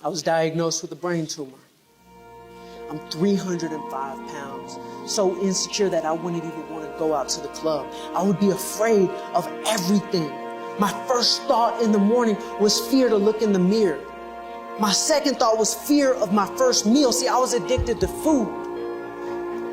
I was diagnosed with a brain tumor. I'm 305 pounds, so insecure that I wouldn't even want to go out to the club. I would be afraid of everything. My first thought in the morning was fear to look in the mirror. My second thought was fear of my first meal. See, I was addicted to food.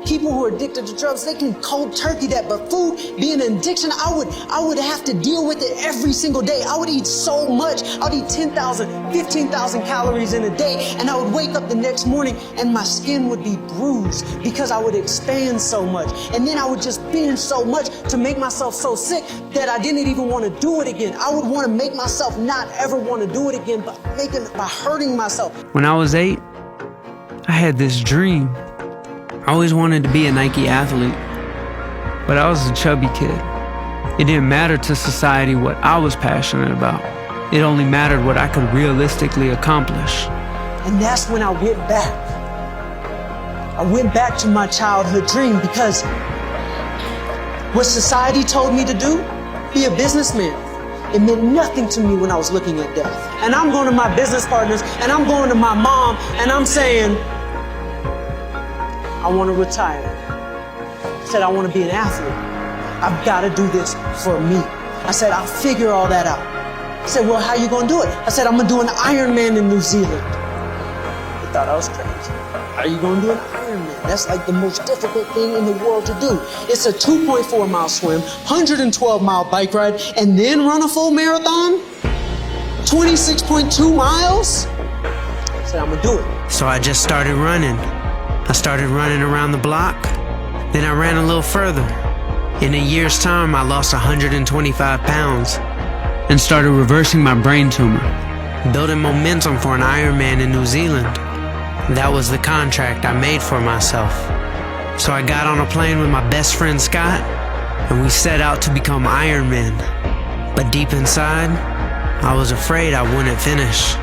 People who are addicted to drugs, they can cold turkey that, but food being an addiction, I would have to deal with it every single day. I would eat so much. I would eat 10,000, 15,000 calories in a day, and I would wake up the next morning and my skin would be bruised because I would expand so much. And then I would just binge so much to make myself so sick that I didn't even want to do it again. I would want to make myself not ever want to do it again by hurting myself. When I was 8, I had this dream. I always wanted to be a Nike athlete, but I was a chubby kid. It didn't matter to society what I was passionate about. It only mattered what I could realistically accomplish. And that's when I went back. I went back to my childhood dream because what society told me to do, be a businessman, it meant nothing to me when I was looking at death. And I'm going to my business partners and I'm going to my mom and I'm saying, I want to retire. I said, I want to be an athlete. I've got to do this for me. I said, I'll figure all that out. I said, well, how you going to do it? I said, I'm going to do an Ironman in New Zealand. They thought I was crazy. How are you going to do an Ironman? That's like the most difficult thing in the world to do. It's a 2.4 mile swim, 112 mile bike ride, and then run a full marathon? 26.2 miles? I said, I'm going to do it. So I just started running. I started running around the block, then I ran a little further. In a year's time, I lost 125 pounds and started reversing my brain tumor, building momentum for an Ironman in New Zealand. That was the contract I made for myself. So I got on a plane with my best friend Scott, and we set out to become Ironmen. But deep inside, I was afraid I wouldn't finish.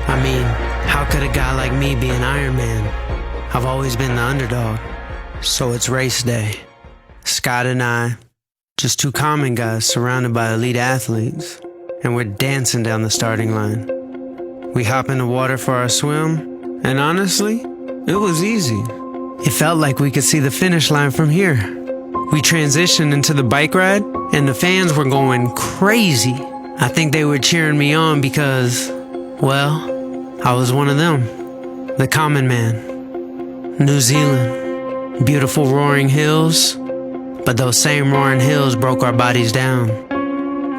I mean, how could a guy like me be an Ironman? I've always been the underdog. So it's race day. Scott and I, just two common guys surrounded by elite athletes, and we're dancing down the starting line. We hop in the water for our swim, and honestly, it was easy. It felt like we could see the finish line from here. We transitioned into the bike ride, and the fans were going crazy. I think they were cheering me on because, well, I was one of them, the common man. New Zealand, beautiful roaring hills, but those same roaring hills broke our bodies down.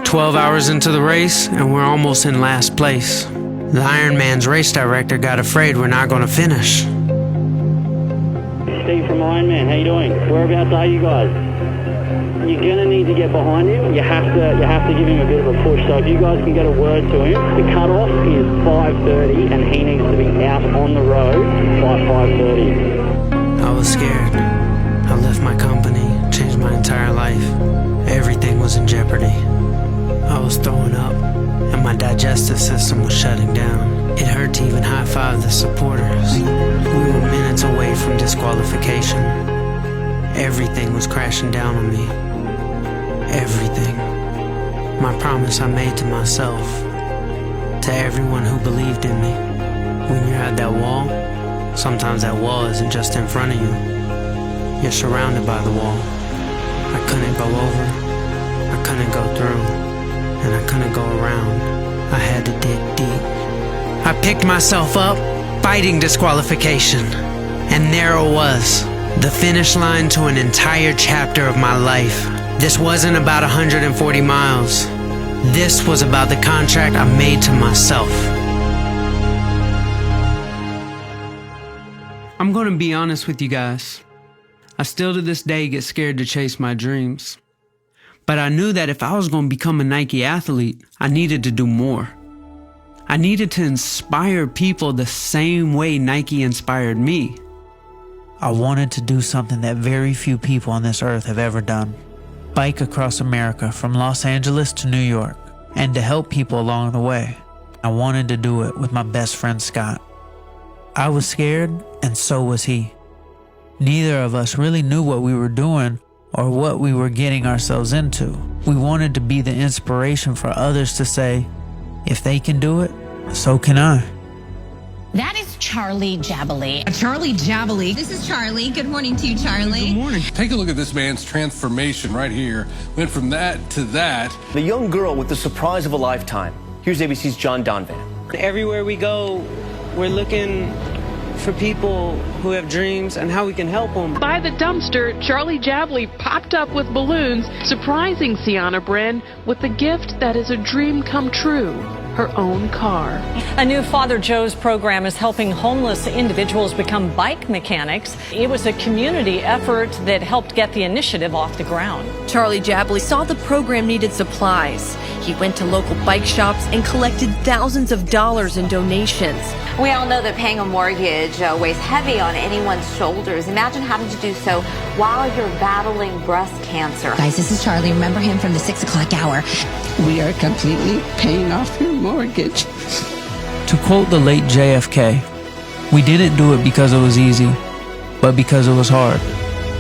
12 hours into the race, and we're almost in last place. The Ironman's race director got afraid we're not going to finish. Steve from Ironman, how you doing? Whereabouts are you guys? You're going to need to get behind him. You have to give him a bit of a push. So if you guys can get a word to him, the cutoff is 5:30 and he needs to be out on the road by 5:30. I was scared. I left my company, changed my entire life. Everything was in jeopardy. I was throwing up, and my digestive system was shutting down. It hurt to even high-five the supporters. We were minutes away from disqualification. Everything was crashing down on me. Everything. My promise I made to myself, to everyone who believed in me. When you're at that wall, sometimes that wall isn't just in front of you. You're surrounded by the wall. I couldn't go over, I couldn't go through, and I couldn't go around. I had to dig deep. I picked myself up, fighting disqualification, and there it was, the finish line to an entire chapter of my life. This wasn't about 140 miles. This was about the contract I made to myself. I'm gonna be honest with you guys. I still to this day get scared to chase my dreams. But I knew that if I was gonna become a Nike athlete, I needed to do more. I needed to inspire people the same way Nike inspired me. I wanted to do something that very few people on this earth have ever done. Bike across America from Los Angeles to New York, and to help people along the way. I wanted to do it with my best friend Scott. I was scared, and so was he. Neither of us really knew what we were doing or what we were getting ourselves into. We wanted to be the inspiration for others to say, if they can do it, so can I. That is Charlie Jabaley. Charlie Jabaley. This is Charlie. Good morning to you, Charlie. Good morning. Take a look at this man's transformation right here. Went from that to that. The young girl with the surprise of a lifetime. Here's ABC's John Donvan. Everywhere we go, we're looking for people who have dreams and how we can help them. By the dumpster, Charlie Jabaley popped up with balloons, surprising Sienna Bren with the gift that is a dream come true, her own car. A new Father Joe's program is helping homeless individuals become bike mechanics. It was a community effort that helped get the initiative off the ground. Charlie Jabaley saw the program needed supplies. He went to local bike shops and collected thousands of dollars in donations. We all know that paying a mortgage weighs heavy on anyone's shoulders. Imagine having to do so while you're battling breast cancer. Guys, this is Charlie. Remember him from the 6 o'clock hour. We are completely paying off your mortgage. To quote the late JFK, we didn't do it because it was easy, but because it was hard.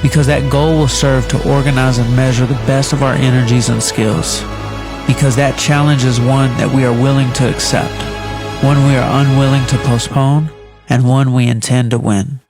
Because that goal will serve to organize and measure the best of our energies and skills. Because that challenge is one that we are willing to accept, one we are unwilling to postpone, and one we intend to win.